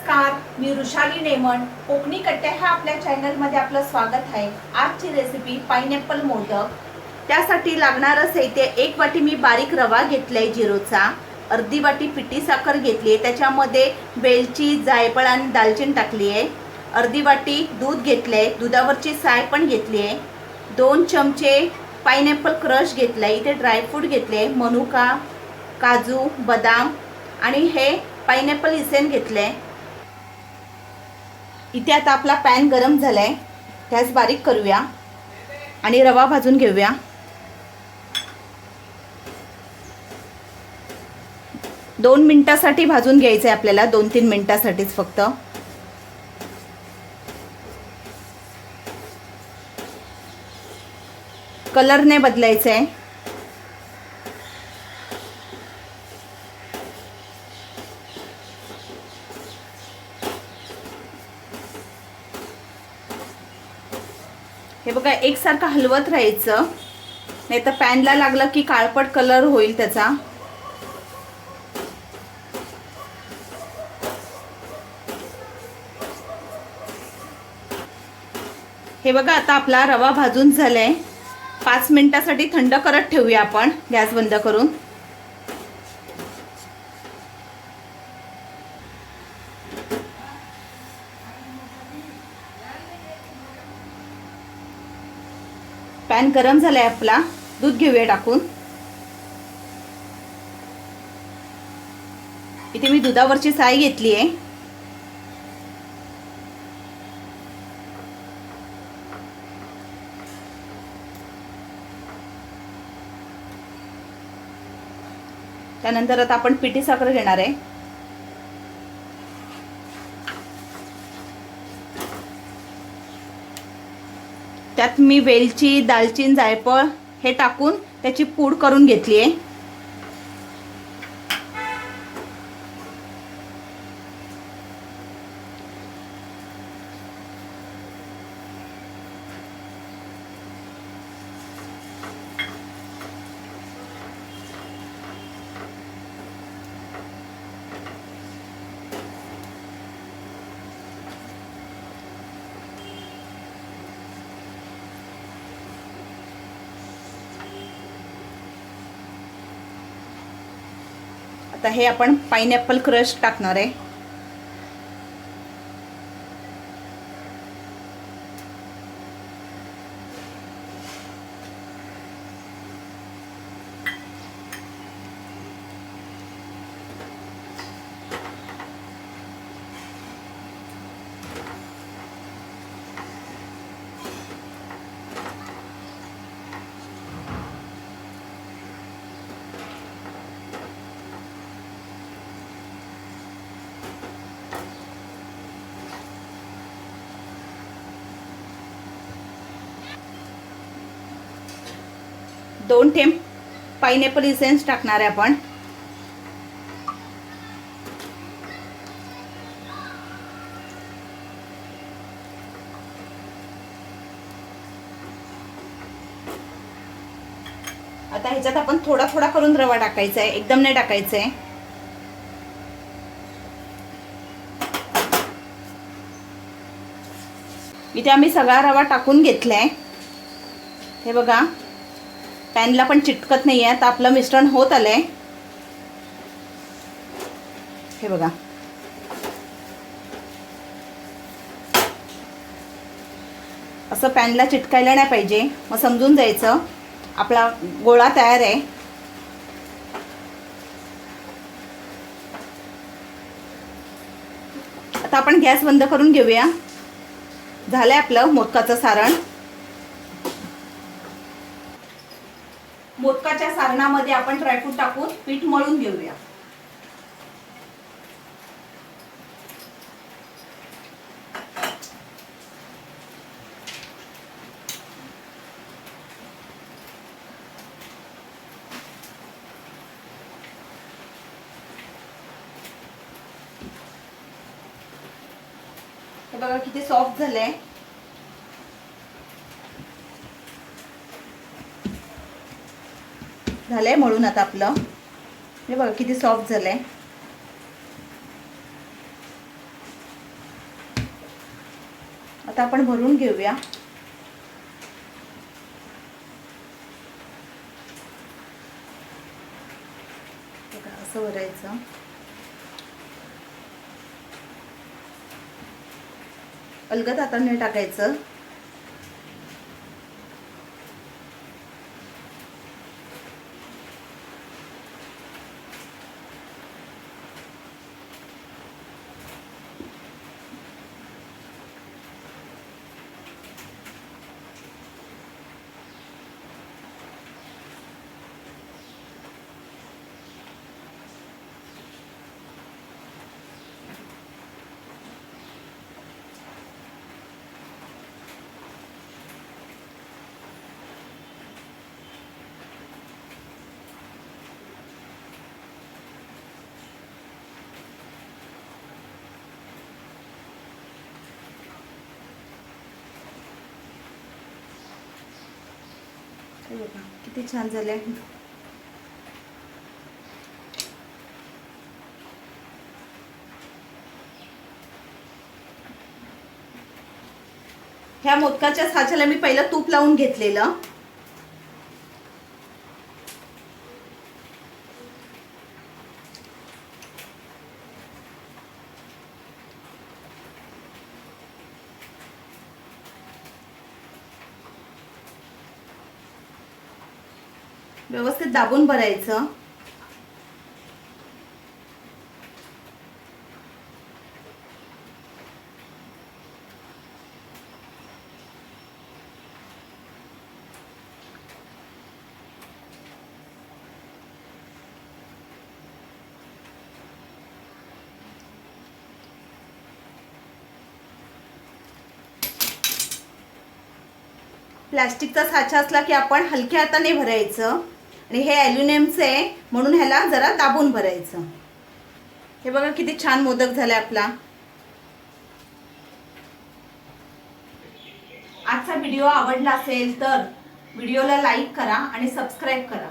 नमस्कार, मी ऋषाली नेमन. कोकणी कट्टे ह्या आपल्या चॅनलमध्ये आपलं स्वागत आहे. आजची रेसिपी पाइनएप्पल मोदक. त्यासाठी लागणारं साहित्य: 1 वाटी मी बारीक रवा घेतलाय जिरोचा, अर्धी वाटी पिठी साखर घेतली आहे, त्याच्यामध्ये वेलची, जायफळ आणि दालचिनी टाकली आहे, अर्धी वाटी दूध घेतले, दुधावरची साय पण घेतली आहे, 2 चमचे पाइनएप्पल क्रश घेतलाय, इथे ड्रायफ्रूट घेतले, मनुका, काजू, बदाम आणि हे पाइनएप्पल इसेन्स घेतले. इथे आता आपला पॅन गरम झालाय, गॅस बारीक करूया आणि रवा भाजून घेऊया. दोन मिनिटासाठी भाजून घ्यायचं आहे आपल्याला, 2-3 मिनिटासाठीच फक्त. कलर नाही बदलायचा आहे. हे बघा, एकसारखं हलवत राहायचं, नाही तर पॅनला लागलं की काळपट कलर होईल त्याचा. हे बघा, आता आपला रवा भाजून झालाय. 5 मिनिटासाठी थंड करत ठेवूया आपण, गॅस बंद करून. पॅन गरम झालाय आपला, दूध घेऊया टाकून. इथे मी दुधावरची साय घेतली आहे. त्यानंतर आता आपण पिठी साखर घेणार आहे. त्यात मी वेलची, दालचिनी, जायफळ हे टाकून त्याची पूड करून घेतली आहे. आता हे आपण पाइनएप्पल क्रश टाकणार आहे. दोन थेंब पाइनएप्पल इसेन्स टाकणार आहे आपण. आता ह्याच्यात आपण थोडा थोडा करून रवा टाकायचा आहे, एकदम नाही टाकायचा आहे. इथे आम्ही सगळा रवा टाकून घेतलाय. हे बघा, पॅनला पण चिटकत नाही आहे. तर आपलं मिश्रण होत आलंय. हे बघा, असं पॅनला चिटकायला नाही पाहिजे, मग समजून जायचं आपला गोळा तयार आहे. आता आपण गॅस बंद करून घेऊया. झालंय आपलं मोदकाचं सारण. मोदकाच्या सारणामध्ये आपण ड्रायफ्रूट टाकून पीठ मळून घेऊया. हे बघा किती सॉफ्ट झालंय. झालंय मळून आता आपलं. हे बघा किती सॉफ्ट झालंय. आता आपण भरून घेऊया. असं भरायचं. अलगद हाताने टाकायचं. हे बघा किती छान झाले. ह्या मोदकाच्या साच्याला मी पहिलं तूप लावून घेतलेलं. व्यवस्थित दाबून भरायचं. प्लास्टिकचा साचा असला की आपण हलक्या हाताने भरायचं आणि हे ॲल्युमिनियमचं आहे म्हणून ह्याला जरा दाबून भरायचं. हे बघा किती छान मोदक झाला आपला. आजचा व्हिडिओ आवडला असेल तर व्हिडिओला लाईक करा आणि सबस्क्राईब करा.